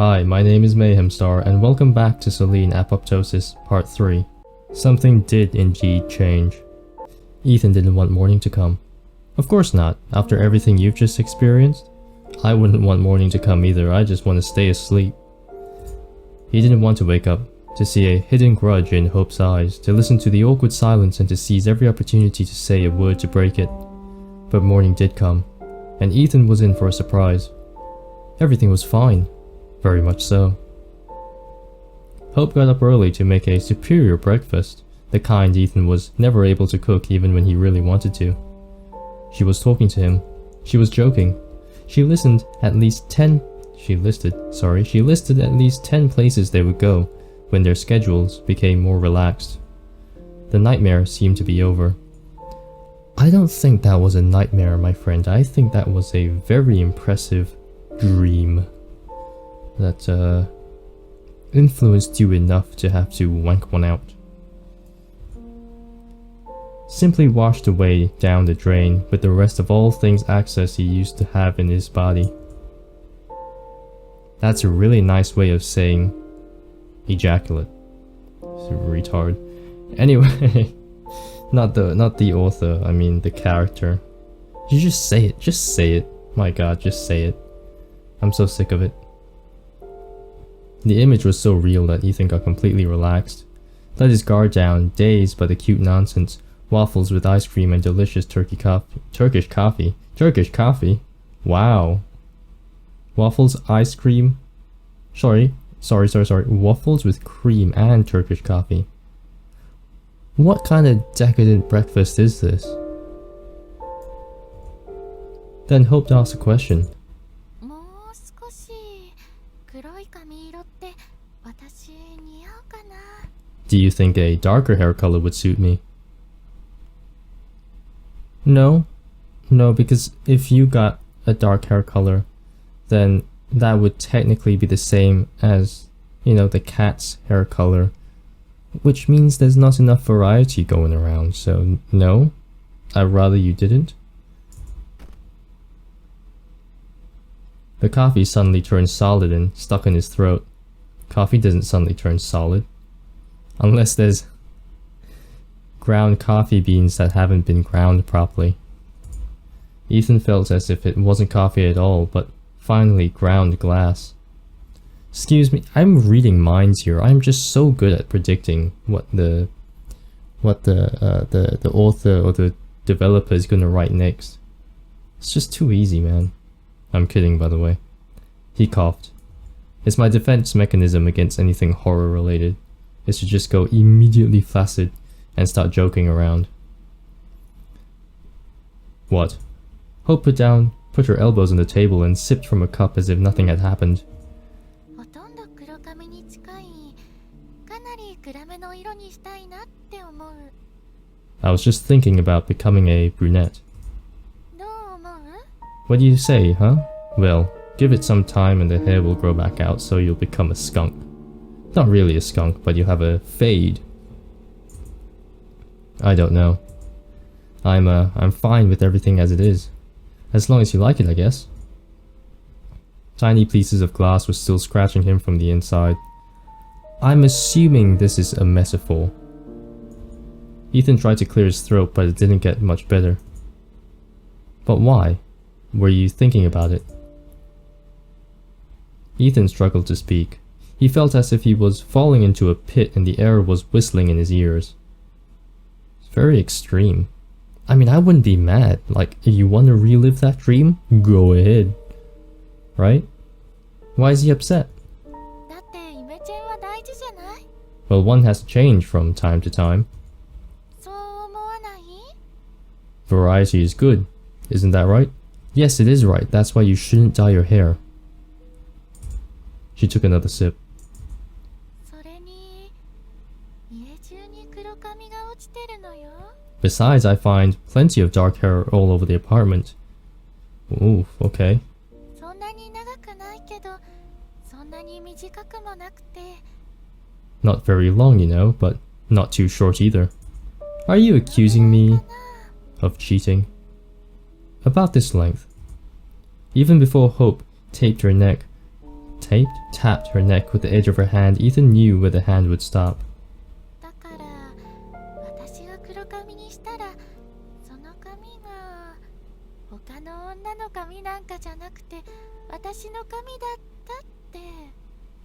Hi, my name is Mayhemstar and welcome back to Selene Apoptosis Part 3. Something did indeed change. Ethan didn't want morning to come. Of course not, after everything you've just experienced. I wouldn't want morning to come either, I just want to stay asleep. He didn't want to wake up, to see a hidden grudge in Hope's eyes, to listen to the awkward silence and to seize every opportunity to say a word to break it. But morning did come, and Ethan was in for a surprise. Everything was fine. Very much so. Hope got up early to make a superior breakfast, the kind Ethan was never able to cook even when he really wanted to. She was talking to him. She was joking. She listed at least 10 places they would go when their schedules became more relaxed. The nightmare seemed to be over. I don't think that was a nightmare, my friend. I think that was a very impressive dream that influenced you enough to have to wank one out. Simply washed away down the drain with the rest of all things access he used to have in his body. That's a really nice way of saying ejaculate. It's a retard. Anyway, not the author, I mean the character. You just say it, My god, just say it. I'm so sick of it. The image was so real that Ethan got completely relaxed. Let his guard down, dazed by the cute nonsense, waffles with ice cream and delicious Turkish coffee? Wow. Waffles, ice cream? Sorry. Waffles with cream and Turkish coffee. What kind of decadent breakfast is this? Then Hope asked a question. Do you think a darker hair color would suit me? No, because if you got a dark hair color, then that would technically be the same as, the cat's hair color, which means there's not enough variety going around, so no, I'd rather you didn't. The coffee suddenly turned solid and stuck in his throat. Coffee doesn't suddenly turn solid. Unless there's ground coffee beans that haven't been ground properly. Ethan felt as if it wasn't coffee at all, but finally ground glass. Excuse me, I'm reading minds here. I'm just so good at predicting what the author or the developer is gonna write next. It's just too easy, man. I'm kidding, by the way. He coughed. It's my defense mechanism against anything horror related. Is to just go immediately flaccid and start joking around. What? Hope put her elbows on the table and sipped from a cup as if nothing had happened. I was just thinking about becoming a brunette. What do you say, huh? Well, give it some time and the hair will grow back out so you'll become a skunk. Not really a skunk, but you have a fade. I don't know. I'm fine with everything as it is. As long as you like it, I guess. Tiny pieces of glass were still scratching him from the inside. I'm assuming this is a metaphor. Ethan tried to clear his throat, but it didn't get much better. But why? Were you thinking about it? Ethan struggled to speak. He felt as if he was falling into a pit and the air was whistling in his ears. It's very extreme. I mean, I wouldn't be mad. Like, if you want to relive that dream, go ahead. Right? Why is he upset? Well, one has to change from time to time. Variety is good. Isn't that right? Yes, it is right. That's why you shouldn't dye your hair. She took another sip. Besides, I find plenty of dark hair all over the apartment. Ooh, okay. Not very long, but not too short either. Are you accusing me of cheating? About this length. Even before Hope taped her neck, tapped her neck with the edge of her hand. Ethan knew where the hand would stop.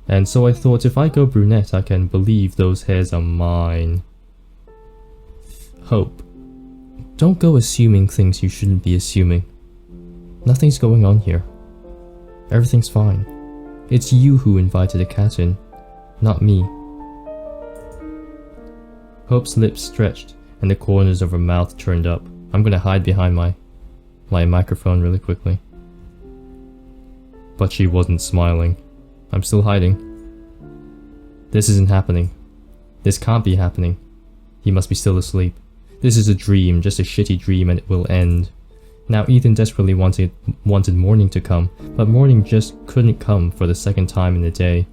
And so I thought, if I go brunette, I can believe those hairs are mine. Hope. Don't go assuming things you shouldn't be assuming. Nothing's going on here. Everything's fine. It's you who invited a cat in, not me. Hope's lips stretched and the corners of her mouth turned up. I'm gonna hide behind my microphone really quickly. But she wasn't smiling. I'm still hiding. This isn't happening. This can't be happening. He must be still asleep. This is a dream, just a shitty dream, and it will end. Now Ethan desperately wanted morning to come, but morning just couldn't come for the second time in a day.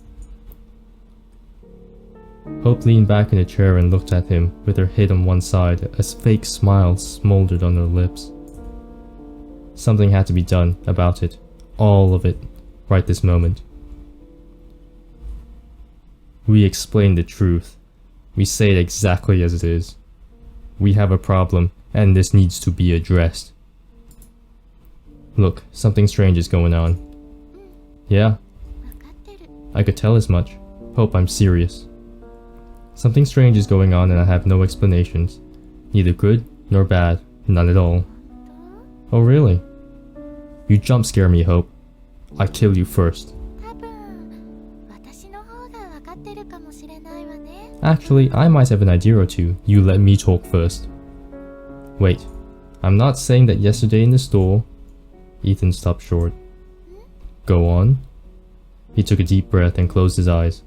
Hope leaned back in a chair and looked at him, with her head on one side. A fake smile smoldered on her lips. Something had to be done about it. All of it. Right this moment. We explain the truth. We say it exactly as it is. We have a problem, and this needs to be addressed. Look, something strange is going on. Yeah? I could tell as much. Hope, I'm serious. Something strange is going on and I have no explanations. Neither good nor bad. None at all. Oh really? You jump scare me, Hope. I kill you first. Actually, I might have an idea or two. You let me talk first. Wait. I'm not saying that yesterday in the store... Ethan stopped short. Go on. He took a deep breath and closed his eyes.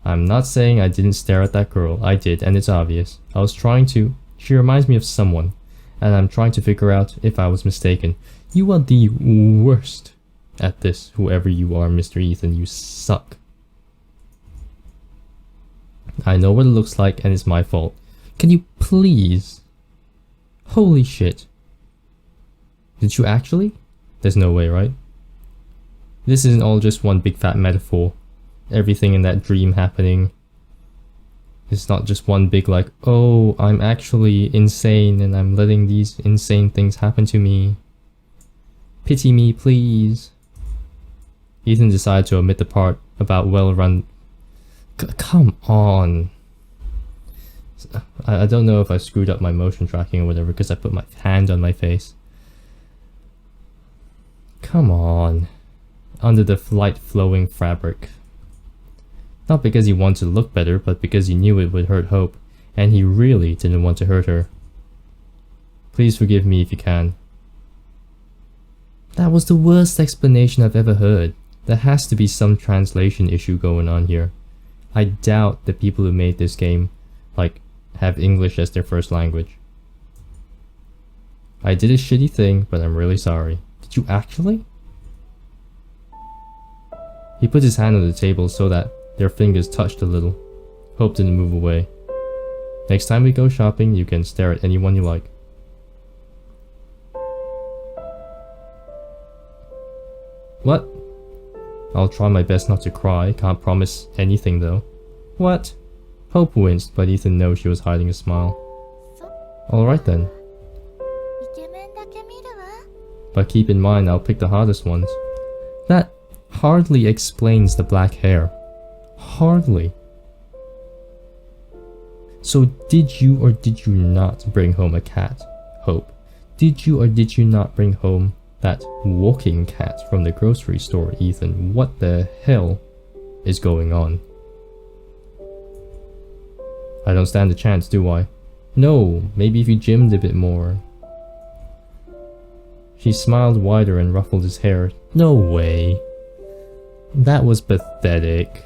I'm not saying I didn't stare at that girl. I did, and it's obvious. I was trying to... She reminds me of someone. And I'm trying to figure out if I was mistaken. You are the worst at this, whoever you are, Mr. Ethan. You suck. I know what it looks like, and it's my fault. Can you please? Holy shit. Did you actually? There's no way, right? This isn't all just one big fat metaphor. Everything in that dream happening. It's not just one big like, oh, I'm actually insane and I'm letting these insane things happen to me. Pity me, please. Ethan decided to omit the part about well-run... Come on. I don't know if I screwed up my motion tracking or whatever because I put my hand on my face. Come on. Under the light flowing fabric. Not because he wanted to look better, but because he knew it would hurt Hope, and he really didn't want to hurt her. Please forgive me if you can. That was the worst explanation I've ever heard. There has to be some translation issue going on here. I doubt the people who made this game, like, have English as their first language. I did a shitty thing, but I'm really sorry. Did you actually? He put his hand on the table so that their fingers touched a little. Hope didn't move away. Next time we go shopping, you can stare at anyone you like. What? I'll try my best not to cry, can't promise anything though. What? Hope winced, but Ethan knows she was hiding a smile. Alright then. But keep in mind, I'll pick the hardest ones. That hardly explains the black hair. Hardly. So did you or did you not bring home a cat, Hope? Did you or did you not bring home that walking cat from the grocery store, Ethan? What the hell is going on? I don't stand a chance, do I? No, maybe if you gymmed a bit more. She smiled wider and ruffled his hair. No way. That was pathetic.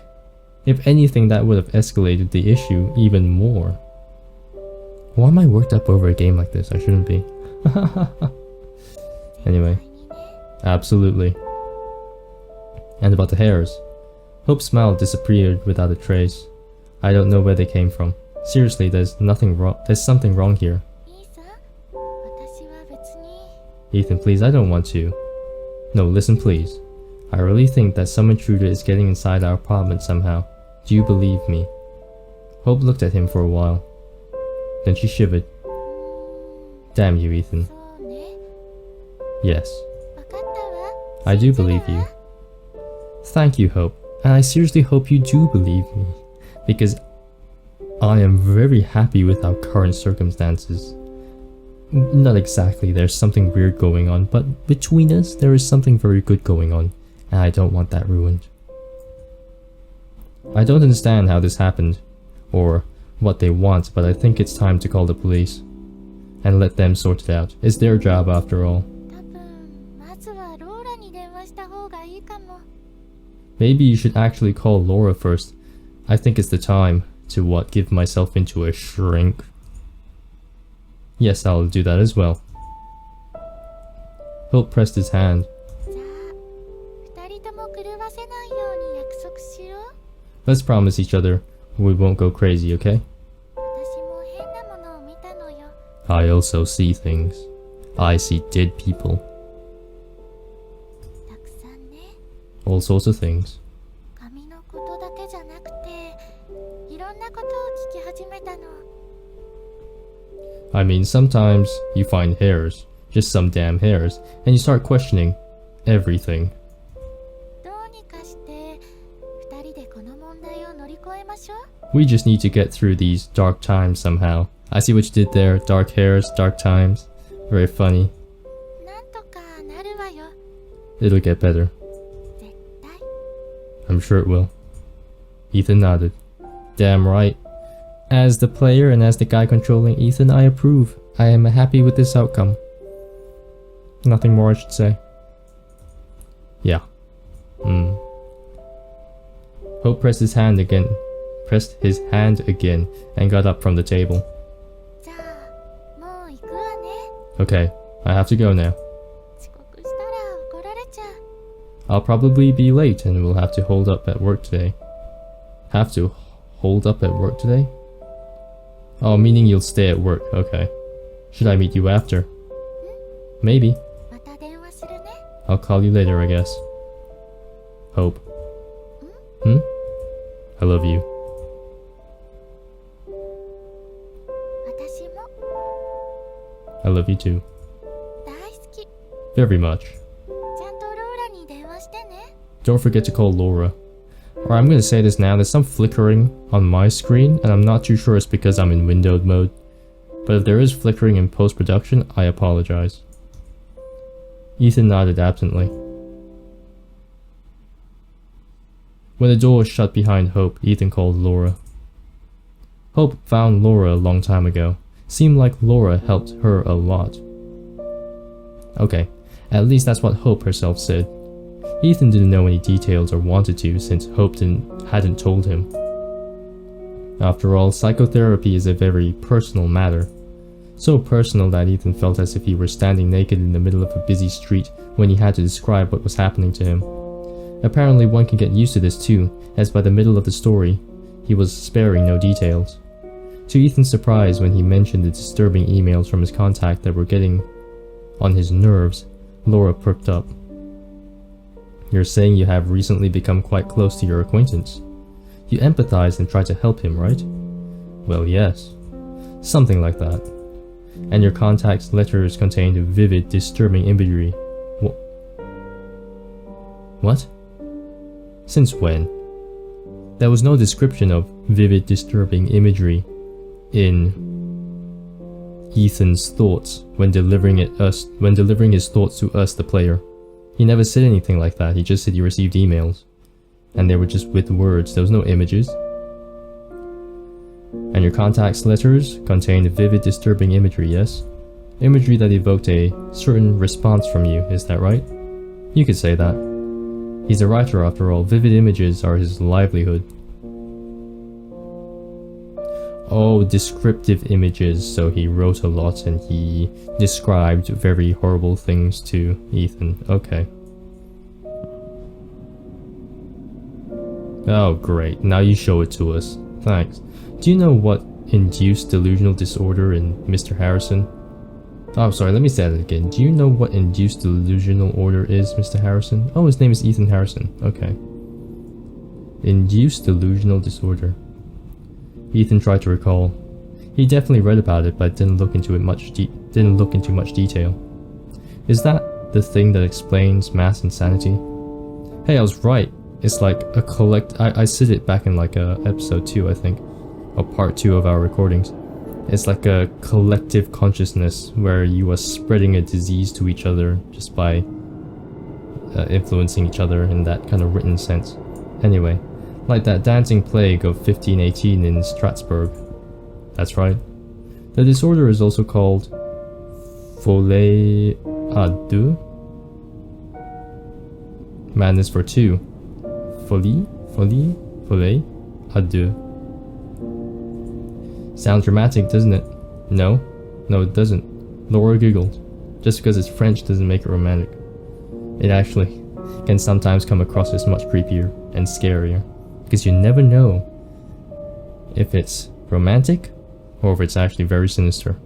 If anything, that would have escalated the issue even more. Why am I worked up over a game like this? I shouldn't be. Anyway. Absolutely. And about the hairs. Hope's smile disappeared without a trace. I don't know where they came from. Seriously, there's nothing wrong. There's something wrong here. Ethan, please, I don't want to. No, listen please. I really think that some intruder is getting inside our apartment somehow. Do you believe me? Hope looked at him for a while. Then she shivered. Damn you, Ethan. そうね。 Yes, わかったわ。 I do believe you. Thank you, Hope. And I seriously hope you do believe me. Because I am very happy with our current circumstances. Not exactly, there's something weird going on, but between us, there is something very good going on, and I don't want that ruined. I don't understand how this happened, or what they want, but I think it's time to call the police, and let them sort it out. It's their job after all. 多分まずはローラに電話した方がいいかも。 Maybe you should actually call Laura first. I think it's the time to give myself into a shrink. Yes, I'll do that as well. Hope pressed his hand. じゃあ、二人とも狂わせないように約束しよう。 Let's promise each other we won't go crazy, okay? 私も変なものを見たのよ。 I also see things. I see dead people. たくさんね。 All sorts of things. 髪のことだけじゃなくて、いろんなことを聞き始めたの。 I mean, sometimes you find hairs, just some damn hairs, and you start questioning everything. どうにかして二人でこの問題を乗り越えましょう。 We just need to get through these dark times somehow. I see what you did there. Dark hairs, dark times. Very funny. なんとかなるわよ。 It'll get better. 絶対。 I'm sure it will. Ethan nodded. Damn right. As the player and as the guy controlling Ethan, I approve. I am happy with this outcome. Nothing more I should say. Yeah. Hope pressed his hand again, and got up from the table. じゃあ、もう行くわね。 Okay, I have to go now. 遅刻したら怒られちゃう。 I'll probably be late and we'll have to hold up at work today. Have to hold up at work today? Oh, meaning you'll stay at work. Okay. Should I meet you after? Maybe. また電話するね。 I'll call you later, I guess. Hope. I love you. 私も I love you too. 大好き。 Very much. ちゃんとローラに電話してね。 Don't forget to call Laura. Or I'm gonna say this now, there's some flickering on my screen, and I'm not too sure it's because I'm in windowed mode. But if there is flickering in post-production, I apologize. Ethan nodded absently. When the door was shut behind Hope, Ethan called Laura. Hope found Laura a long time ago. Seemed like Laura helped her a lot. Okay, at least that's what Hope herself said. Ethan didn't know any details or wanted to since Hope hadn't told him. After all, psychotherapy is a very personal matter. So personal that Ethan felt as if he were standing naked in the middle of a busy street when he had to describe what was happening to him. Apparently one can get used to this too, as by the middle of the story, he was sparing no details. To Ethan's surprise, when he mentioned the disturbing emails from his contact that were getting on his nerves, Laura perked up. You're saying you have recently become quite close to your acquaintance. You empathize and try to help him, right? Well, yes. Something like that. And your contact's letters contained vivid, disturbing imagery. What? Since when? There was no description of vivid, disturbing imagery in Ethan's thoughts when delivering his thoughts to us, the player. He never said anything like that, he just said he received emails. And they were just with words, there was no images. And your contact's letters contained vivid, disturbing imagery, yes? Imagery that evoked a certain response from you, is that right? You could say that. He's a writer after all, vivid images are his livelihood. Oh, descriptive images, so he wrote a lot and he described very horrible things to Ethan. Okay. Oh great, now you show it to us. Thanks. Do you know what induced delusional disorder in Mr. Harrison? Oh, I'm sorry, let me say that again. Do you know what induced delusional order is, Mr. Harrison? Oh, his name is Ethan Harrison. Okay. Induced delusional disorder. Ethan tried to recall. He definitely read about it, but didn't look into much detail. Is that the thing that explains mass insanity? Hey, I was right. It's like a I said it back in like episode 2, I think, or part 2 of our recordings. It's like a collective consciousness where you are spreading a disease to each other just by influencing each other in that kind of written sense. Anyway, like that dancing plague of 1518 in Strasbourg. That's right. The disorder is also called folie à deux. Madness for two. Folie à deux. Sounds dramatic, doesn't it? No, it doesn't. Laura giggled. Just because it's French doesn't make it romantic. It actually can sometimes come across as much creepier and scarier, because you never know if it's romantic or if it's actually very sinister.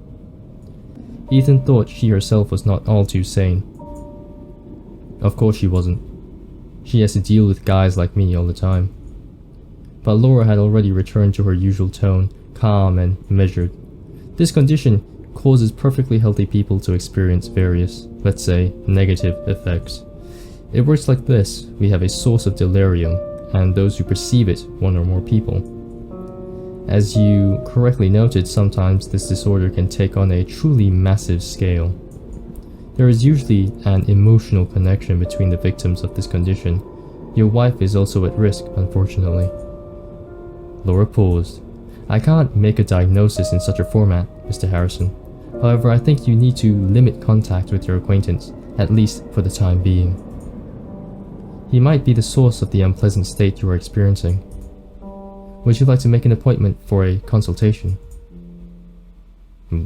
Ethan thought she herself was not all too sane. Of course she wasn't. She has to deal with guys like me all the time. But Laura had already returned to her usual tone, calm and measured. This condition causes perfectly healthy people to experience various, let's say, negative effects. It works like this: we have a source of delirium, and those who perceive it, one or more people. As you correctly noted, sometimes this disorder can take on a truly massive scale. There is usually an emotional connection between the victims of this condition. Your wife is also at risk, unfortunately. Laura paused. I can't make a diagnosis in such a format, Mr. Harrison. However, I think you need to limit contact with your acquaintance, at least for the time being. He might be the source of the unpleasant state you are experiencing. Would you like to make an appointment for a consultation?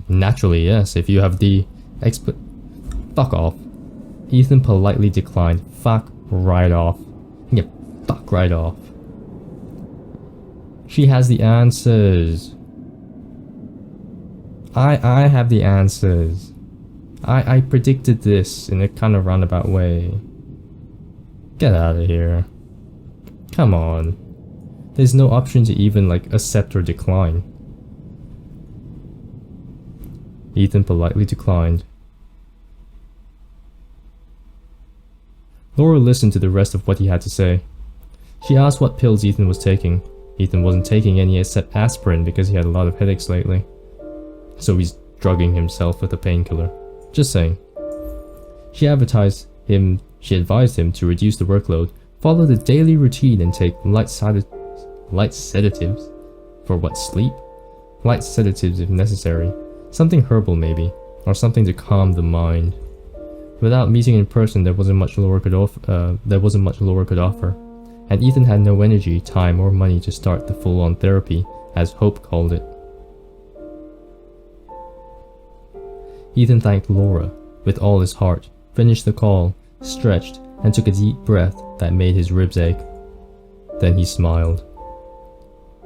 Naturally, yes, if you have the Fuck off. Ethan politely declined. Fuck right off. Yeah, fuck right off. She has the answers. I have the answers. I predicted this in a kind of roundabout way. Get out of here. Come on. There's no option to even like accept or decline. Ethan politely declined. Laura listened to the rest of what he had to say. She asked what pills Ethan was taking. Ethan wasn't taking any except aspirin because he had a lot of headaches lately. So he's drugging himself with a painkiller. Just saying. She advised him to reduce the workload, follow the daily routine and take light sedatives. For what, sleep? Light sedatives if necessary. Something herbal maybe, or something to calm the mind. Without meeting in person, there wasn't much Laura could offer, and Ethan had no energy, time, or money to start the full-on therapy, as Hope called it. Ethan thanked Laura with all his heart, finished the call, stretched, and took a deep breath that made his ribs ache. Then he smiled.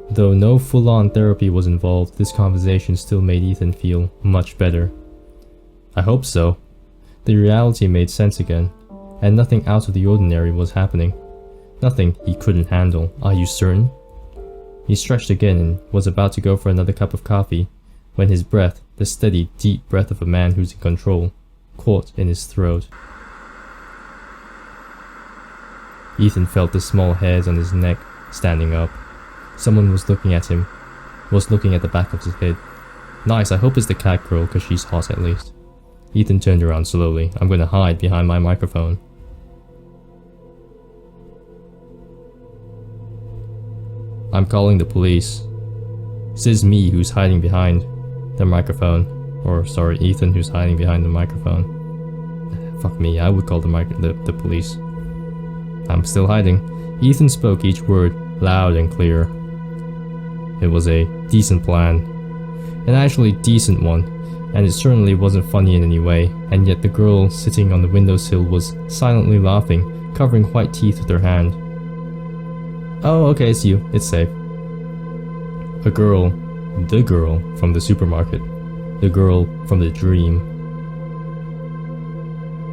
Though no full-on therapy was involved, this conversation still made Ethan feel much better. I hope so. The reality made sense again, and nothing out of the ordinary was happening. Nothing he couldn't handle. Are you certain? He stretched again and was about to go for another cup of coffee, when his breath, the steady, deep breath of a man who's in control, caught in his throat. Ethan felt the small hairs on his neck standing up. Someone was looking at him, was looking at the back of his head. Nice, I hope it's the Catgirl, cause she's hot at least. Ethan turned around slowly. I'm gonna hide behind my microphone. I'm calling the police. Says me who's hiding behind the microphone. Or sorry, Ethan who's hiding behind the microphone. Fuck me, I would call the police. I'm still hiding. Ethan spoke each word loud and clear. It was a decent plan. An actually decent one. And it certainly wasn't funny in any way, and yet the girl sitting on the windowsill was silently laughing, covering white teeth with her hand. Oh, okay, it's you. It's safe. The girl from the supermarket. The girl from the dream.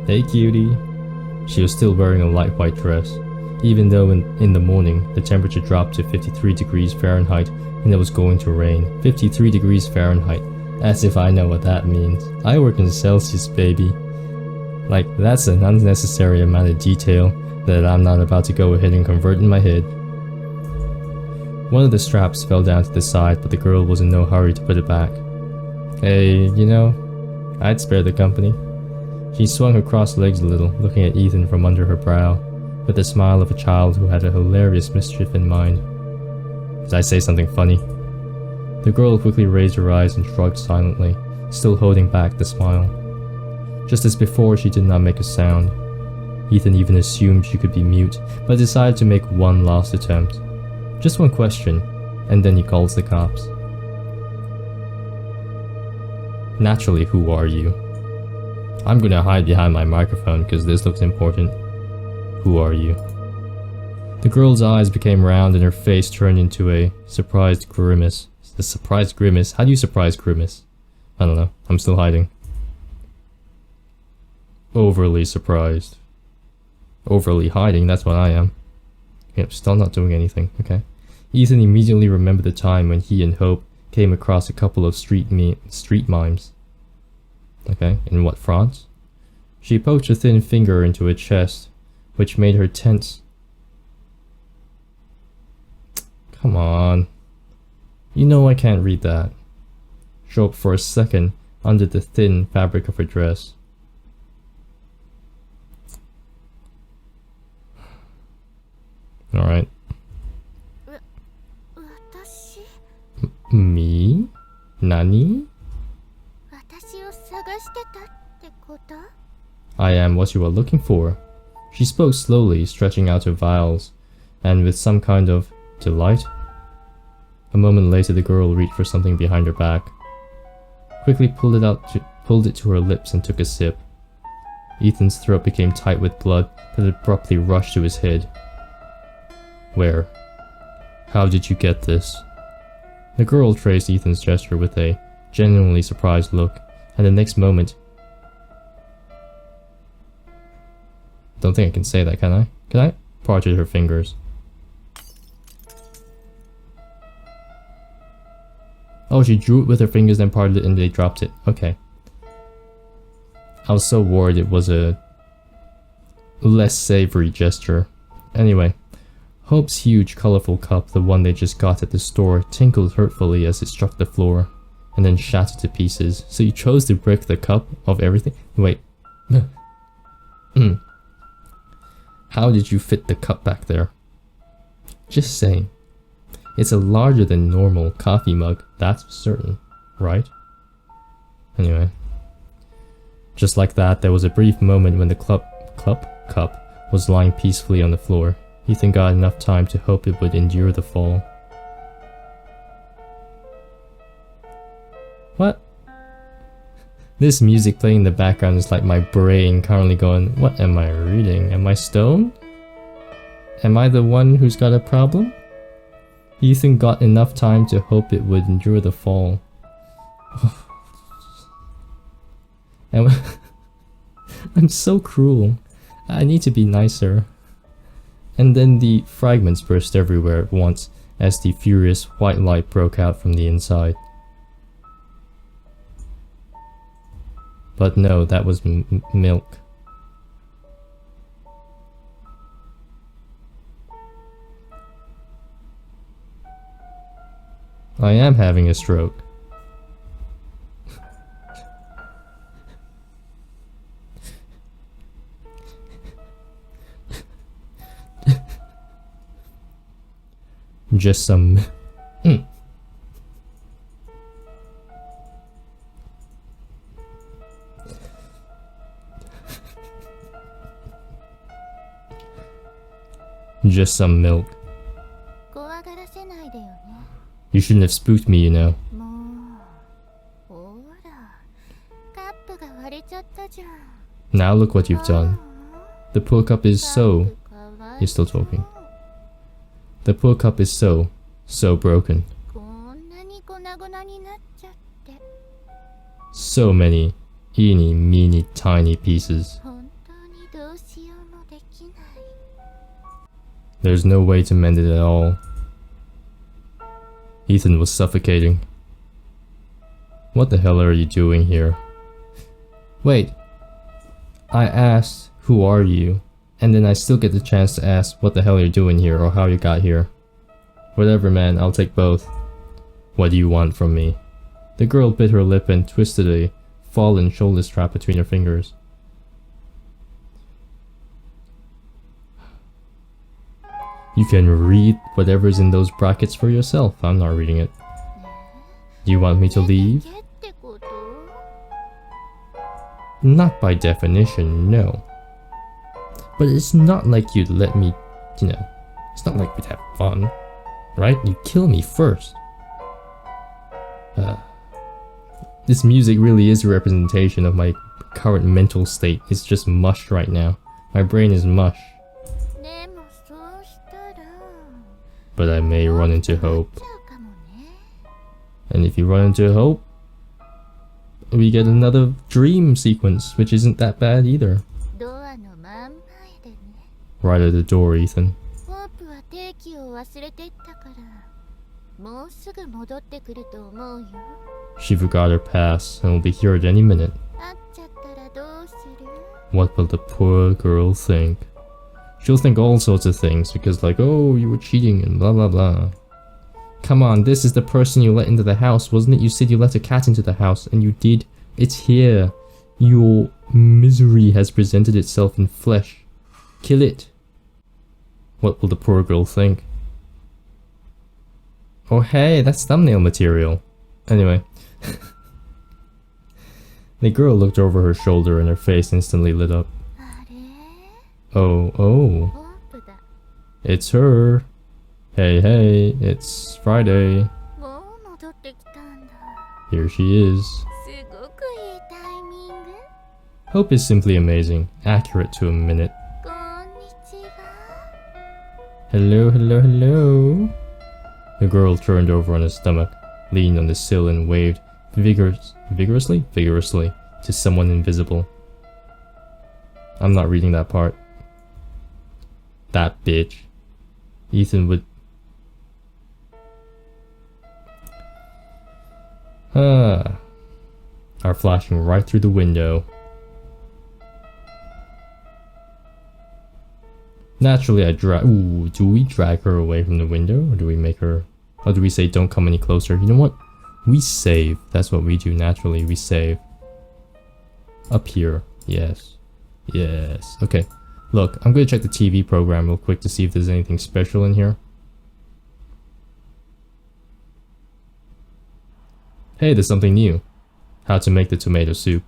Hey cutie. She was still wearing a light white dress, even though in the morning the temperature dropped to 53 degrees Fahrenheit and it was going to rain. 53 degrees Fahrenheit. As if I know what that means. I work in Celsius, baby. Like, that's an unnecessary amount of detail that I'm not about to go ahead and convert in my head. One of the straps fell down to the side, but the girl was in no hurry to put it back. Hey, you know, I'd spare the company. She swung her crossed legs a little, looking at Ethan from under her brow, with the smile of a child who had a hilarious mischief in mind. Did I say something funny? The girl quickly raised her eyes and shrugged silently, still holding back the smile. Just as before, she did not make a sound. Ethan even assumed she could be mute, but decided to make one last attempt. Just one question, and then he calls the cops. Naturally, who are you? I'm gonna hide behind my microphone because this looks important. Who are you? The girl's eyes became round and her face turned into a surprised grimace. The surprised grimace? How do you surprise grimace? I don't know. I'm still hiding. Overly surprised. Overly hiding, that's what I am. Yep, still not doing anything. Okay. Ethan immediately remembered the time when he and Hope came across a couple of street mimes. Okay, in what, France? She poked a thin finger into her chest, which made her tense. Come on. You know I can't read that. Show up for a second under the thin fabric of her dress. Alright. Me? Nani? I am what you are looking for. She spoke slowly, stretching out her vials, and with some kind of delight. A moment later the girl reached for something behind her back. Quickly pulled it to her lips and took a sip. Ethan's throat became tight with blood that abruptly rushed to his head. Where? How did you get this? The girl traced Ethan's gesture with a genuinely surprised look, and the next moment... Don't think I can say that, can I? Can I? Parted her fingers. Oh, she drew it with her fingers, then parted it, and they dropped it. Okay. I was so worried it was a less savory gesture. Anyway, Hope's huge, colorful cup, the one they just got at the store, tinkled hurtfully as it struck the floor, and then shattered to pieces. So you chose to break the cup of everything? Wait. How did you fit the cup back there? Just saying. It's a larger than normal coffee mug, that's certain, right? Anyway. Just like that, there was a brief moment when the cup was lying peacefully on the floor. Ethan got enough time to hope it would endure the fall. What? This music playing in the background is like my brain currently going, what am I reading? Am I stoned? Am I the one who's got a problem? Ethan got enough time to hope it would endure the fall. I'm so cruel. I need to be nicer. And then the fragments burst everywhere at once as the furious white light broke out from the inside. But no, that was milk. I am having a stroke. Just some... Just some milk. You shouldn't have spooked me, you know. Now look what you've done. The poor cup is so... He's still talking. The poor cup is so broken. So many eeny, meeny, tiny pieces. There's no way to mend it at all. Ethan was suffocating. What the hell are you doing here? Wait. I asked, who are you? And then I still get the chance to ask what the hell you're doing here or how you got here. Whatever, man, I'll take both. What do you want from me? The girl bit her lip and twisted a fallen shoulder strap between her fingers. You can read whatever's in those brackets for yourself. I'm not reading it. Do you want me to leave? Not by definition, no. But it's not like you'd let me, you know, it's not like we'd have fun, right? You'd kill me first. This music really is a representation of my current mental state. It's just mush right now. My brain is mush. But I may run into hope. And if you run into hope, we get another dream sequence, which isn't that bad either. Right at the door, Ethan. She forgot her pass and will be here at any minute. What will the poor girl think? She'll think all sorts of things because like, oh, you were cheating and blah blah blah. Come on, this is the person you let into the house, wasn't it? You said you let a cat into the house and you did. It's here. Your misery has presented itself in flesh. Kill it. What will the poor girl think? Oh hey, that's thumbnail material. Anyway. The girl looked over her shoulder and her face instantly lit up. Oh. It's her. Hey, it's Friday. Here she is. Hope is simply amazing, accurate to a minute. Hello. The girl turned over on her stomach, leaned on the sill and waved vigorously to someone invisible. I'm not reading that part. That bitch. Ethan would... are flashing right through the window. Naturally, I drag... Ooh, do we drag her away from the window? Or do we make her... Or do we say, don't come any closer? You know what? We save. That's what we do naturally. We save. Up here. Yes. Okay. Look, I'm gonna check the TV program real quick to see if there's anything special in here. Hey, there's something new. How to make the tomato soup.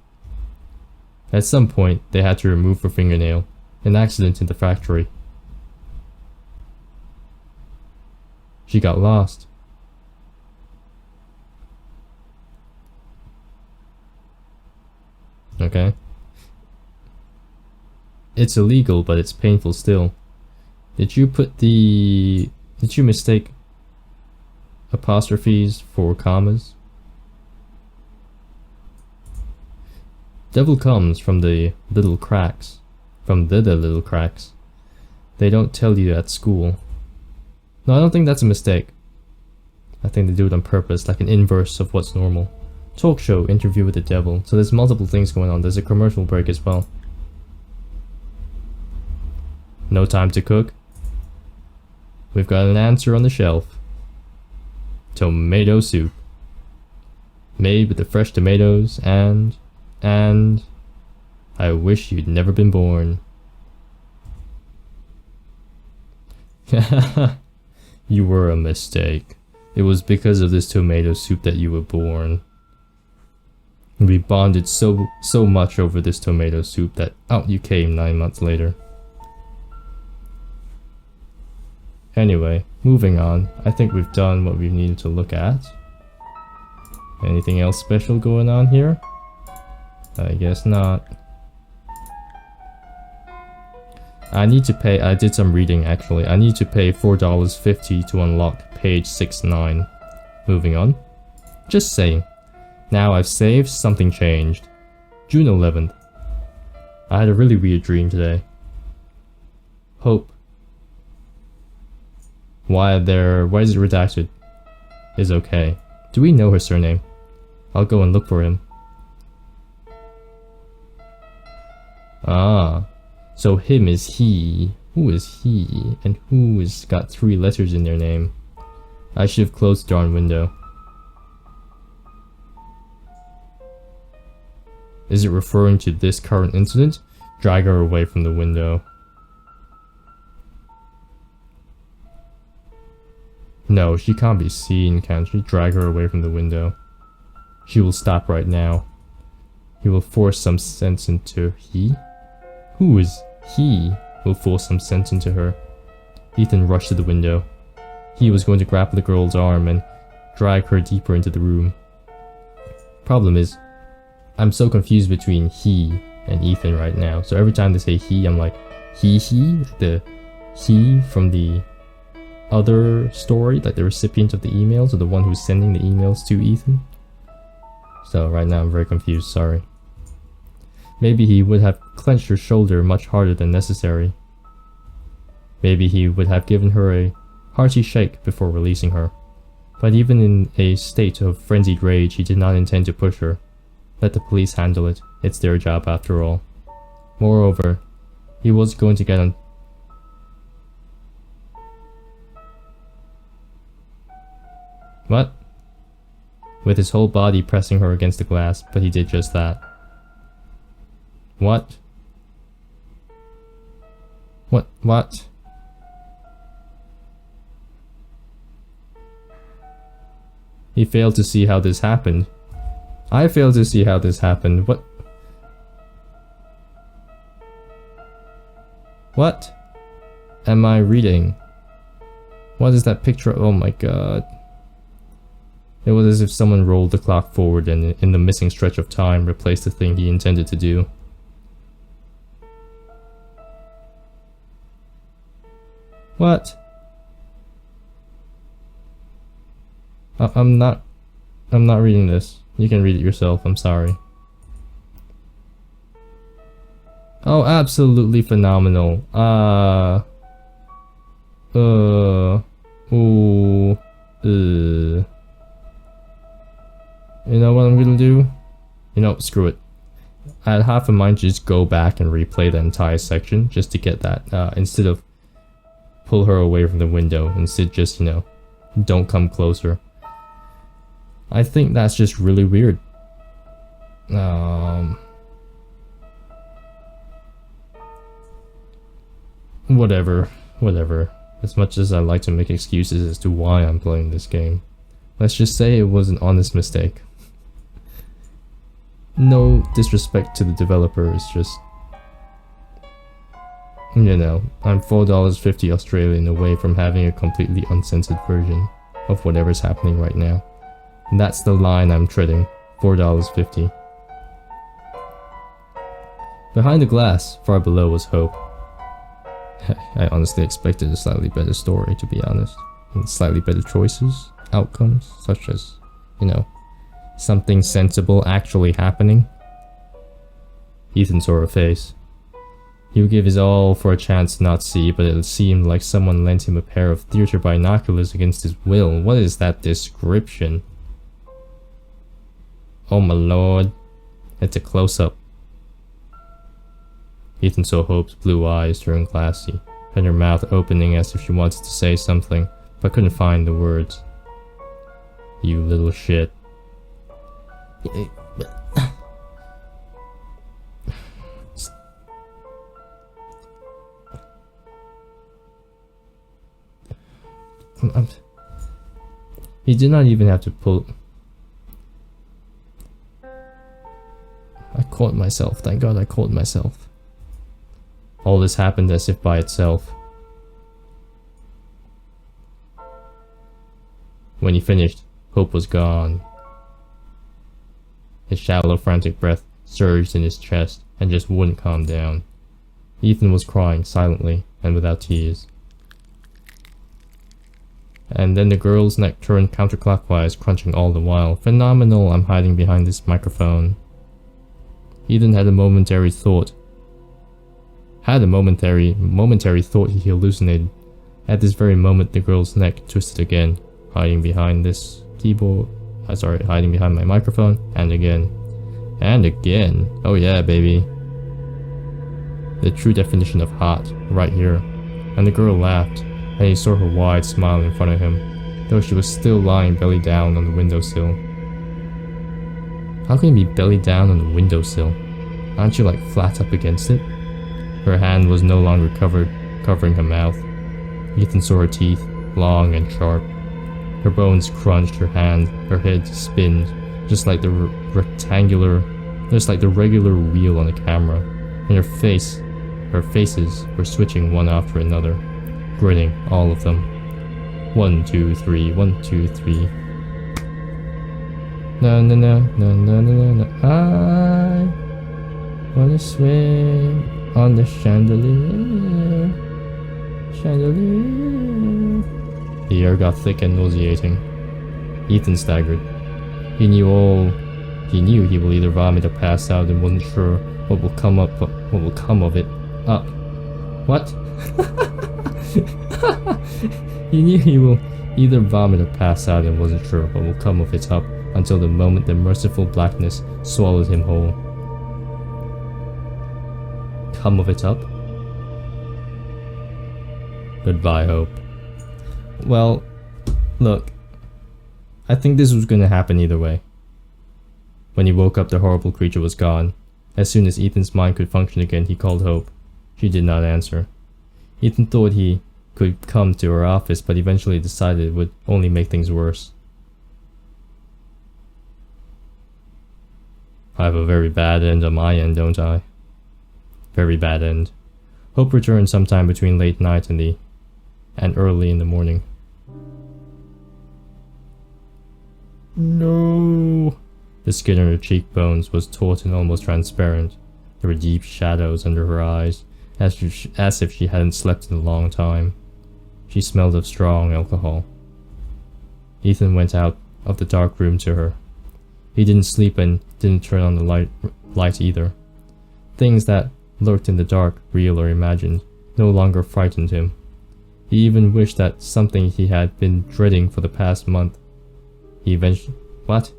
At some point, they had to remove her fingernail. An accident in the factory. She got lost. Okay. It's illegal, but it's painful still. Did you mistake apostrophes for commas? Devil comes from the little cracks. From the little cracks. They don't tell you at school. No, I don't think that's a mistake. I think they do it on purpose, like an inverse of what's normal. Talk show, interview with the devil. So there's multiple things going on. There's a commercial break as well. No time to cook? We've got an answer on the shelf. Tomato soup. Made with the fresh tomatoes and I wish you'd never been born. You were a mistake. It was because of this tomato soup that you were born. We bonded so much over this tomato soup that out you came 9 months later. Anyway, moving on. I think we've done what we needed to look at. Anything else special going on here? I guess not. I need to pay, I did some reading actually. I need to pay $4.50 to unlock page 69. Moving on. Just saying. Now I've saved, something changed. June 11th. I had a really weird dream today. Hope. Why is it redacted? Is okay. Do we know her surname? I'll go and look for him. Ah, so him is he. Who is he? And who is got 3 letters in their name? I should have closed the darn window. Is it referring to this current incident? Drag her away from the window. No, she can't be seen, can she? Drag her away from the window. She will stop right now. He will force some sense into he? Who is he? Will force some sense into her. Ethan rushed to the window. He was going to grab the girl's arm and drag her deeper into the room. Problem is, I'm so confused between he and Ethan right now. So every time they say he, I'm like, he? The he from the other story, like the recipient of the emails or the one who's sending the emails to Ethan? So right now I'm very confused, sorry. Maybe he would have clenched her shoulder much harder than necessary. Maybe he would have given her a hearty shake before releasing her. But even in a state of frenzied rage, he did not intend to push her. Let the police handle it. It's their job after all. Moreover, he was going to get on... What? With his whole body pressing her against the glass, but he did just that. What? What? He failed to see how this happened. I failed to see how this happened. What am I reading? What is that picture? Oh my god. It was as if someone rolled the clock forward and in the missing stretch of time replaced the thing he intended to do. What? I'm not reading this. You can read it yourself, I'm sorry. Oh, absolutely phenomenal. You know what I'm gonna do? You know, screw it. I had half a mind to just go back and replay the entire section just to get that, instead of pull her away from the window. Instead just, you know, don't come closer. I think that's just really weird. Whatever. As much as I like to make excuses as to why I'm playing this game, let's just say it was an honest mistake. No disrespect to the developer, it's just, you know, I'm $4.50 Australian away from having a completely uncensored version of whatever's happening right now. And that's the line I'm treading, $4.50. Behind the glass, far below, was Hope. I honestly expected a slightly better story, to be honest. And slightly better choices, outcomes, such as, you know, something sensible actually happening. Ethan saw her face. He would give his all for a chance to not see, but it seemed like someone lent him a pair of theater binoculars against his will. What is that description? Oh my lord. It's a close-up. Ethan saw Hope's blue eyes turn glassy, and her mouth opening as if she wanted to say something, but couldn't find the words. You little shit. He did not even have to pull... I caught myself, thank god I caught myself. All this happened as if by itself. When he finished, Hope was gone. His shallow, frantic breath surged in his chest and just wouldn't calm down. Ethan was crying silently and without tears. And then the girl's neck turned counterclockwise, crunching all the while. Phenomenal, I'm hiding behind this microphone. Ethan had a momentary thought. He hallucinated, At this very moment, the girl's neck twisted again, hiding behind this keyboard. Hiding behind my microphone, and again. And again. Oh yeah, baby. The true definition of hot, right here. And the girl laughed, and he saw her wide smile in front of him, though she was still lying belly down on the windowsill. How can you be belly down on the windowsill? Aren't you like flat up against it? Her hand was no longer covering her mouth. Ethan saw her teeth, long and sharp. Her bones crunched her hand, her head spinned, just like the regular wheel on a camera, and her faces were switching one after another, grinning, all of them. 1, 2, 3, 1, 2, 3. No, no, no, no, no, no, no, I wanna swing on the chandelier. The air got thick and nauseating. Ethan staggered. He knew he will either vomit or pass out and wasn't sure what will come of it. Up. What? He knew he will either vomit or pass out and wasn't sure what will come of it up until the moment the merciful blackness swallowed him whole. Come of it up? Goodbye, Hope. Well, look, I think this was gonna happen either way. When he woke up, the horrible creature was gone. As soon as Ethan's mind could function again, he called Hope. She did not answer. Ethan thought he could come to her office, but eventually decided it would only make things worse. I have a very bad end on my end, don't I? Very bad end. Hope returned sometime between late night and early in the morning. No. The skin on her cheekbones was taut and almost transparent. There were deep shadows under her eyes, as if she hadn't slept in a long time. She smelled of strong alcohol. Ethan went out of the dark room to her. He didn't sleep and didn't turn on the light either. Things that lurked in the dark, real or imagined, no longer frightened him. He even wished that something he had been dreading for the past month. He eventually... What?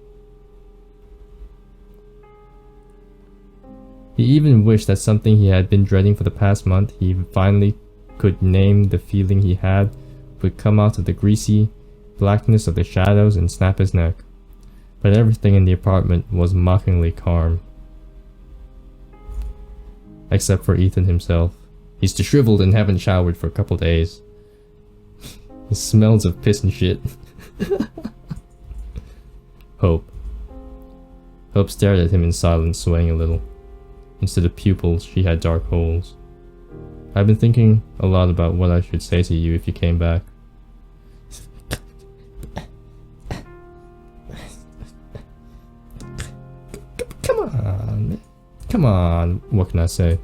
He even wished that something he had been dreading for the past month, he finally could name the feeling he had, would come out of the greasy blackness of the shadows and snap his neck. But everything in the apartment was mockingly calm. Except for Ethan himself. He's disheveled and haven't showered for a couple days. He smells of piss and shit. Hope stared at him in silence, swaying a little. Instead of pupils, she had dark holes. I've been thinking a lot about what I should say to you if you came back. Come on, what can I say?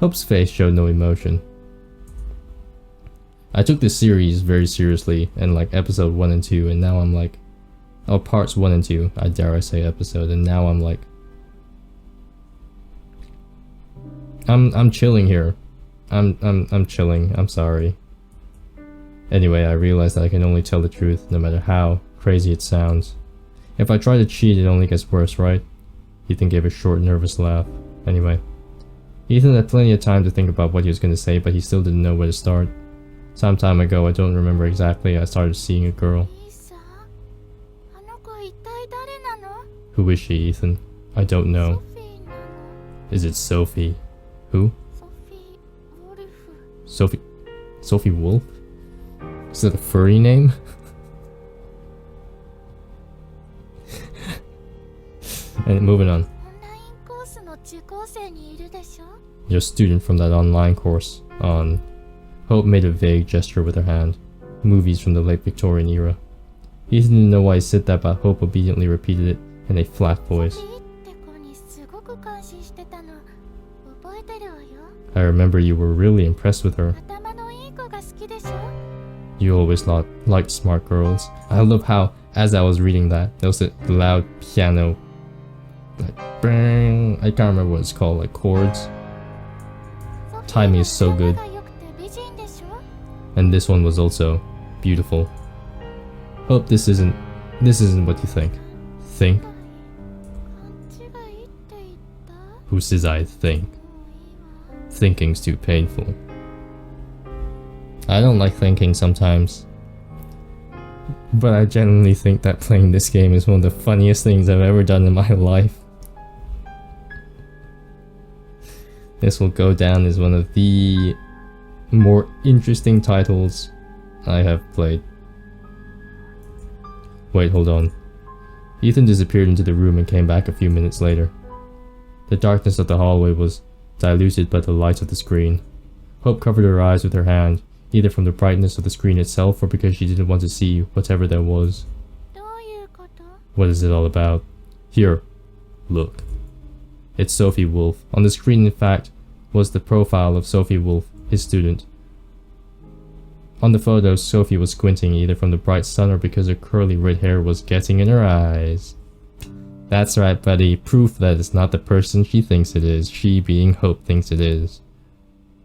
Hope's face showed no emotion. I took this series very seriously in like episode 1 and 2, and now I'm like, oh, parts 1 and 2, I dare I say episode, and now I'm like, I'm chilling here. I'm chilling. I'm sorry. Anyway, I realized that I can only tell the truth, no matter how crazy it sounds. If I try to cheat, it only gets worse, right? Ethan gave a short, nervous laugh. Anyway, Ethan had plenty of time to think about what he was going to say, but he still didn't know where to start. Some time ago, I don't remember exactly, I started seeing a girl. Who is she, Ethan? I don't know. Is it Sophie? Who? Sophie Wolf? Is that a furry name? And moving on. You're a student from that online course on... Hope made a vague gesture with her hand. Movies from the late Victorian era. Ethan didn't know why he said that, but Hope obediently repeated it in a flat voice. I remember you were really impressed with her. You always liked smart girls. I love how, as I was reading that, there was a loud piano, like, bang, I can't remember what it's called, like chords. Timing is so good. And this one was also beautiful. Hope this isn't what you think. Think? 勘違いって言った？ Who says I think? もういいわ。 Thinking's too painful. I don't like thinking sometimes. But I genuinely think that playing this game is one of the funniest things I've ever done in my life. This will go down as one of the more interesting titles I have played. Wait, hold on. Ethan disappeared into the room and came back a few minutes later. The darkness of the hallway was diluted by the light of the screen. Hope covered her eyes with her hand, either from the brightness of the screen itself or because she didn't want to see whatever there was. どういうこと？ What is it all about? Here, look. It's Sophie Wolf. On the screen, in fact, was the profile of Sophie Wolf, his student. On the photo, Sophie was squinting either from the bright sun or because her curly red hair was getting in her eyes. That's right, buddy. Proof that it's not the person she thinks it is. She, being Hope, thinks it is.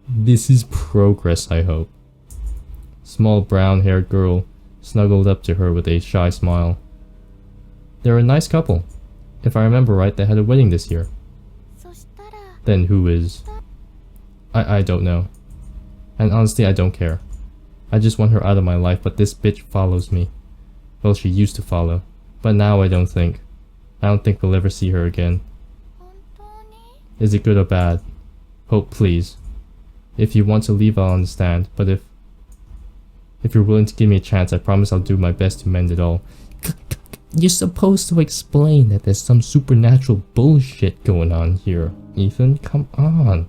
This is progress, I hope. Small brown-haired girl snuggled up to her with a shy smile. They're a nice couple. If I remember right, they had a wedding this year. そしたら Then who is? I don't know. And honestly, I don't care. I just want her out of my life, but this bitch follows me. Well, she used to follow. But now I don't think. I don't think we'll ever see her again. 本当に？ Is it good or bad? Hope, please. If you want to leave, I'll understand. But if you're willing to give me a chance, I promise I'll do my best to mend it all. You're supposed to explain that there's some supernatural bullshit going on here, Ethan. Come on.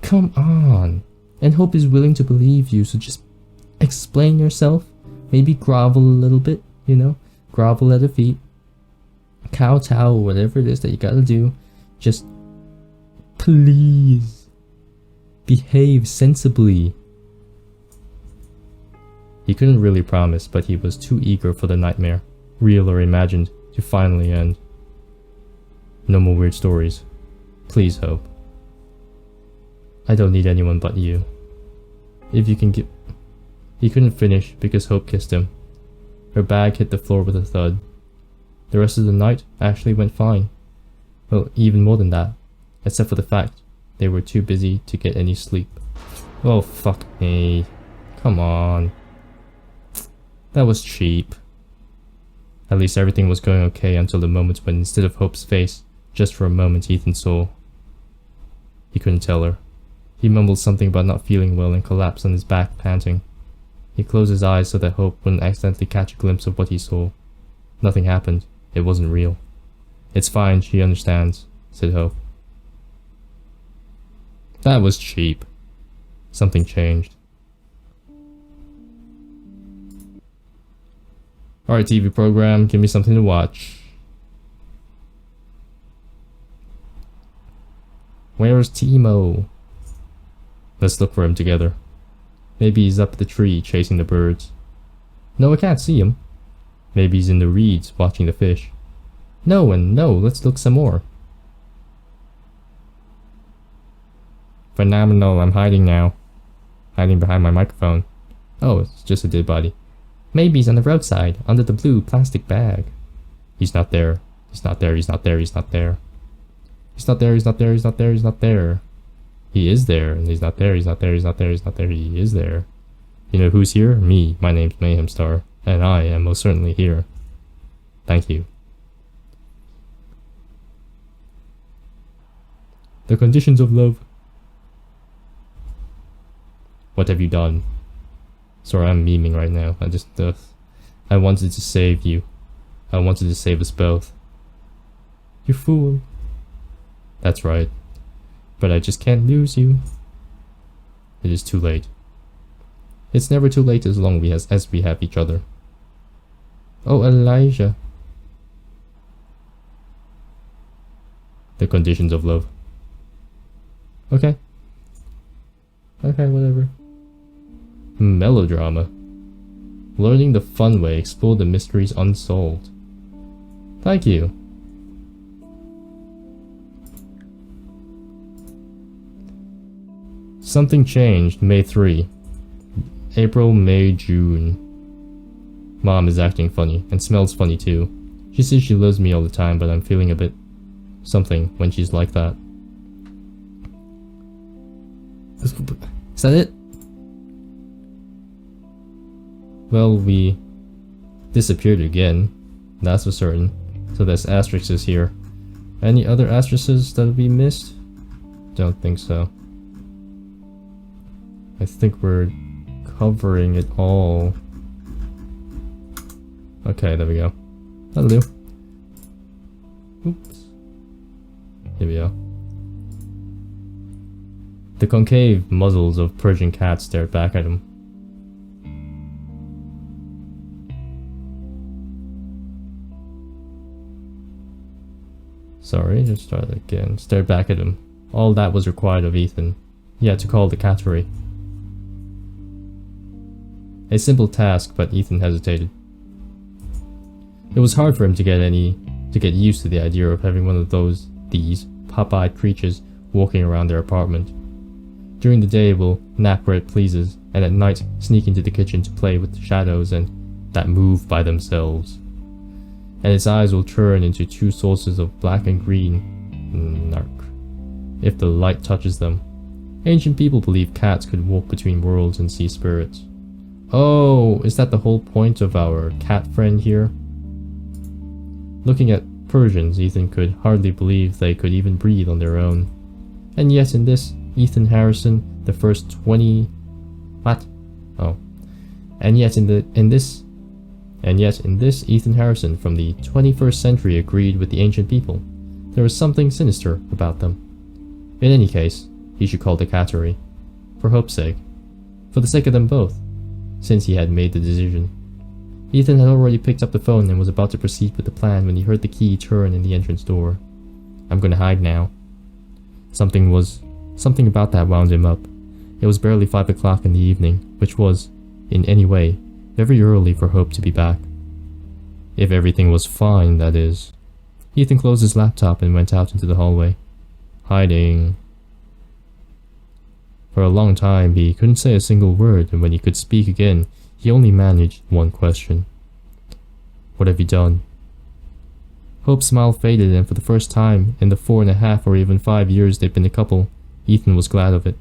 Come on. And Hope is willing to believe you, so just explain yourself. Maybe grovel a little bit, you know? Grovel at her feet. Kowtow, whatever it is that you gotta do. Just please behave sensibly. He couldn't really promise, but he was too eager for the nightmare, real or imagined, to finally end. No more weird stories. Please, Hope. I don't need anyone but you. If you can get... He couldn't finish because Hope kissed him. Her bag hit the floor with a thud. The rest of the night actually went fine. Well, even more than that, except for the fact they were too busy to get any sleep. Oh, fuck me. Come on. That was cheap. At least everything was going okay until the moment when instead of Hope's face, just for a moment Ethan saw. He couldn't tell her. He mumbled something about not feeling well and collapsed on his back, panting. He closed his eyes so that Hope wouldn't accidentally catch a glimpse of what he saw. Nothing happened. It wasn't real. It's fine, she understands, said Hope. That was cheap. Something changed. Alright, TV program, give me something to watch. Where's Timo? Let's look for him together. Maybe he's up the tree chasing the birds. No, I can't see him. Maybe he's in the reeds watching the fish. No and no, let's look some more. Phenomenal, I'm hiding now. Hiding behind my microphone. Oh, it's just a dead body. Maybe he's on the roadside, under the blue plastic bag. He's not there. He's not there, he's not there, he's not there. He's not there, he's not there, he's not there, he's not there. He is there, and he's not there, he's not there, he's not there, he's not there, he is there. You know who's here? Me. My name's Mayhemstar, and I am most certainly here. Thank you. The conditions of love. What have you done? Sorry, I'm memeing right now. I wanted to save you. I wanted to save us both. You fool. That's right. But I just can't lose you. It is too late. It's never too late as long as we have each other. Oh, Elijah. The conditions of love. Okay. Okay, whatever. Melodrama. Learning the fun way, explore the mysteries unsolved. Thank you. Something changed, May 3. April, May, June. Mom is acting funny and smells funny too. She says she loves me all the time, but I'm feeling a bit something when she's like that. Is that it? Well, we disappeared again. That's for certain. So there's asterisks here. Any other asterisks that we missed? Don't think so. I think we're covering it all. Okay, there we go. That'll do. Oops. Here we go. The concave muzzles of Persian cats stared back at him. Sorry, just start again. Stared back at him. All that was required of Ethan. He had to call the cattery. A simple task, but Ethan hesitated. It was hard for him to get used to the idea of having one of these pop-eyed creatures walking around their apartment. During the day, it will nap where it pleases, and at night sneak into the kitchen to play with the shadows and that move by themselves. And its eyes will turn into two sources of black and green, narc, if the light touches them. Ancient people believed cats could walk between worlds and see spirits. Oh, is that the whole point of our cat friend here? Looking at Persians, Ethan could hardly believe they could even breathe on their own. And yet in this Ethan Harrison, the first 20... What? Oh. And yet in this Ethan Harrison from the 21st century agreed with the ancient people. There was something sinister about them. In any case, he should call the cattery. For Hope's sake. For the sake of them both. Since he had made the decision. Ethan had already picked up the phone and was about to proceed with the plan when he heard the key turn in the entrance door. I'm gonna hide now. Something about that wound him up. It was barely 5 o'clock in the evening, which was, in any way, very early for Hope to be back. If everything was fine, that is. Ethan closed his laptop and went out into the hallway. Hiding. For a long time, he couldn't say a single word, and when he could speak again, he only managed one question. What have you done? Hope's smile faded, and for the first time in the 4.5 or even 5 years they'd been a couple, Ethan was glad of it.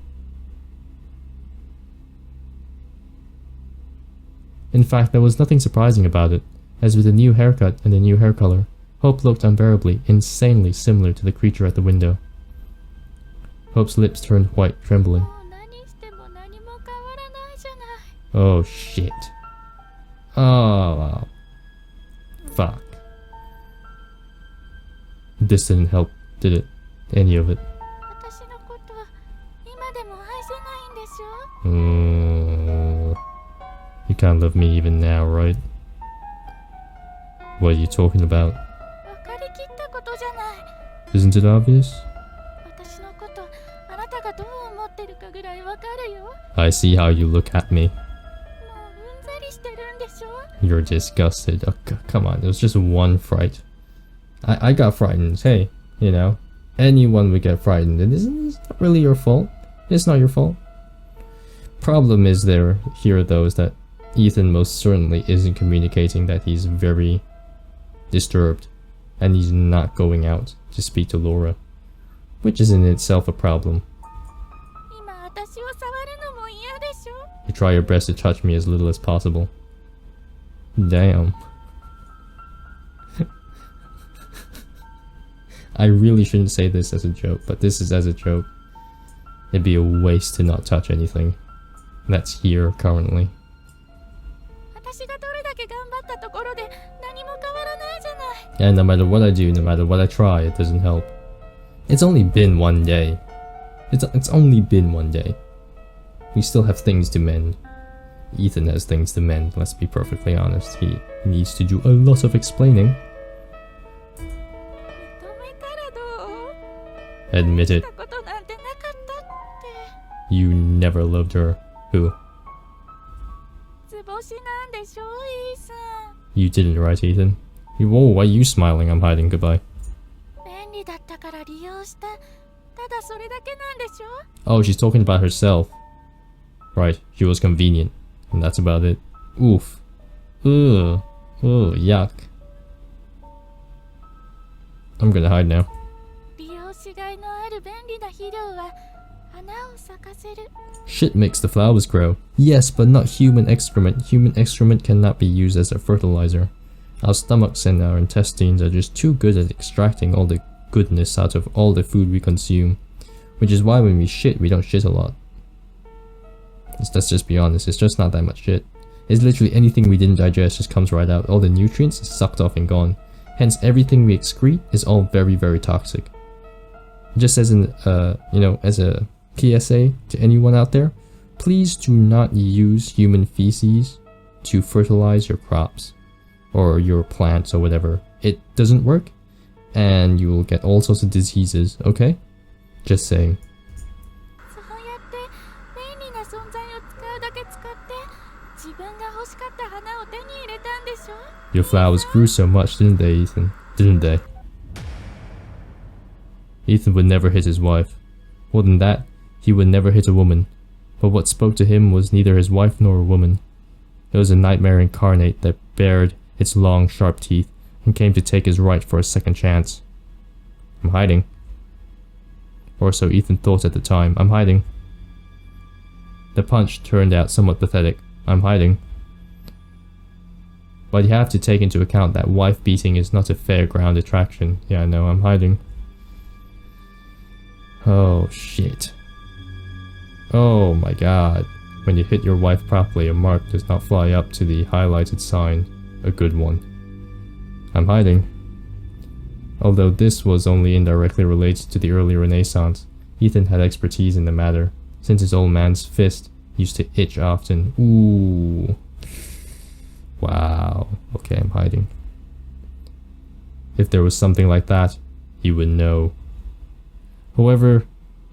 In fact, there was nothing surprising about it, as with a new haircut and a new hair color, Hope looked unbearably, insanely similar to the creature at the window. Hope's lips turned white, trembling. Oh shit. Oh, fuck. This didn't help, did it? Any of it? You can't love me even now, right? What are you talking about? Isn't it obvious? I see how you look at me. You're disgusted. Oh, come on, it was just one fright. I got frightened. Hey, you know, anyone would get frightened. It's not really your fault. It's not your fault. Problem is here though is that Ethan most certainly isn't communicating that he's very disturbed, and he's not going out to speak to Laura, which is in itself a problem. You try your best to touch me as little as possible. Damn. I really shouldn't say this as a joke, but this is as a joke. It'd be a waste to not touch anything that's here currently. And no matter what I do, no matter what I try, it doesn't help. It's only been one day. It's only been one day. We still have things to mend. Ethan has things to mend, let's be perfectly honest. He needs to do a lot of explaining. Admit it. You never loved her. Who? You didn't, right, Ethan? Whoa, why are you smiling? I'm hiding. Goodbye. Oh, she's talking about herself. Right, she was convenient. And that's about it. Oof. Ugh. Oh, yuck. I'm gonna hide now. 利用しがいのある便利な肥料は花を咲かせる。 Shit makes the flowers grow. Yes, but not human excrement. Human excrement cannot be used as a fertilizer. Our stomachs and our intestines are just too good at extracting all the goodness out of all the food we consume. Which is why when we shit, we don't shit a lot. Let's just be honest, it's just not that much shit. It's literally anything we didn't digest just comes right out. All the nutrients is sucked off and gone. Hence, everything we excrete is all very, very toxic. Just as an, as a PSA to anyone out there, please do not use human feces to fertilize your crops or your plants or whatever. It doesn't work, and you will get all sorts of diseases, okay? Just saying. そうやって便利な存在を使うだけ使って自分が欲しかった花を手に入れたんでしょ。 Your flowers grew so much, didn't they, Ethan? Didn't they? Ethan would never hit his wife. More than that, he would never hit a woman. But what spoke to him was neither his wife nor a woman. It was a nightmare incarnate that bared its long, sharp teeth and came to take his right for a second chance. I'm hiding. Or so Ethan thought at the time. I'm hiding. The punch turned out somewhat pathetic. I'm hiding. But you have to take into account that wife beating is not a fairground attraction. Yeah, I know, I'm hiding. Oh shit. Oh my god. When you hit your wife properly, a mark does not fly up to the highlighted sign. A good one. I'm hiding. Although this was only indirectly related to the early Renaissance, Ethan had expertise in the matter, since his old man's fist used to itch often. Ooh. Wow. Okay, I'm hiding. If there was something like that, he would know. However,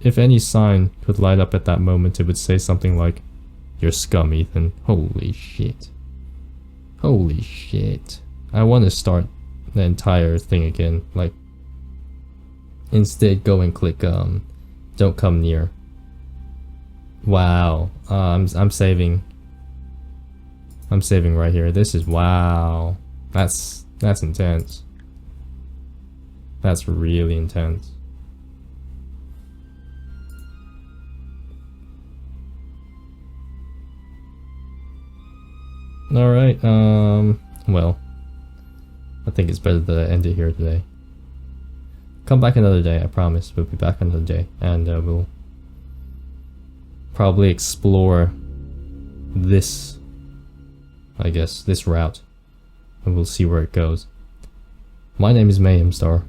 if any sign could light up at that moment, it would say something like, "You're scum, Ethan." Holy shit. Holy shit. I want to start the entire thing again. Like, instead go and click don't come near. Wow. I'm saving. I'm saving right here. This is wow. That's intense. That's really intense. Alright, well, I think it's better that I end it here today. Come back another day, I promise. We'll be back another day, and we'll probably explore this, I guess, this route, and we'll see where it goes. My name is Mayhemstar,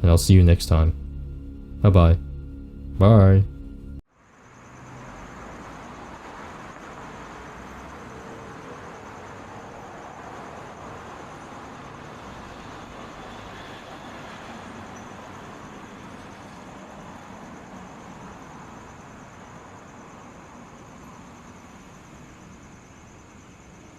and I'll see you next time. Bye-bye. Bye.